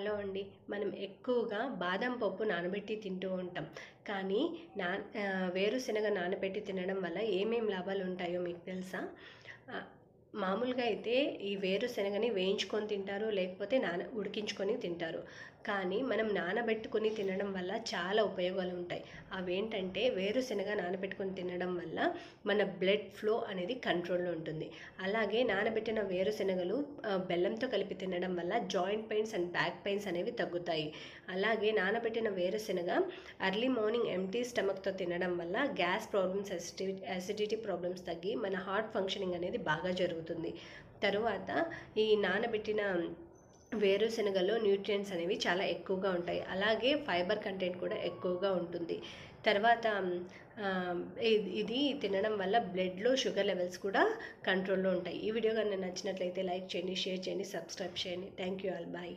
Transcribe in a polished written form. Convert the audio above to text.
Hello అండి. మనం ఎక్కువగా బాదం పప్పు నానబెట్టి తింటూ ఉంటాం. కానీ వేరుశనగ నానబెట్టి తినడం వల్ల ఏమేం లాభాలు ఉంటాయో మీకు తెలుసా? ఆహ్, మామూలుగా అయితే ఈ వేరుశనగని వేయించుకొని తింటారు, లేకపోతే ఉడికించుకొని తింటారు. కానీ మనం నానబెట్టుకొని తినడం వల్ల చాలా ఉపయోగాలు ఉంటాయి. అవేంటంటే వేరుశనగ నానబెట్టుకొని తినడం వల్ల మన బ్లడ్ ఫ్లో అనేది కంట్రోల్లో ఉంటుంది. అలాగే నానబెట్టిన వేరుశనగలు బెల్లంతో కలిపి తినడం వల్ల joint pains and back pains అనేవి తగ్గుతాయి. అలాగే నానబెట్టిన వేరుశనగ ఎర్లీ మార్నింగ్ ఎంప్టీ స్టమక్తో తినడం వల్ల గ్యాస్ ప్రాబ్లమ్స్, యాసిడిటీ ప్రాబ్లమ్స్ తగ్గి మన హార్ట్ ఫంక్షనింగ్ అనేది బాగా జరుగుతుంది. తరువాత ఈ నానబెట్టిన వేరుశనగలో న్యూట్రియంట్స్ అనేవి చాలా ఎక్కువగా ఉంటాయి. అలాగే ఫైబర్ కంటెంట్ కూడా ఎక్కువగా ఉంటుంది. తర్వాత ఇది తినడం వల్ల బ్లడ్లో షుగర్ లెవెల్స్ కూడా కంట్రోల్లో ఉంటాయి. ఈ వీడియో కనుక నచ్చినట్లయితే లైక్ చేయండి, షేర్ చేయండి, సబ్స్క్రైబ్ చేయండి. Thank you all. బాయ్.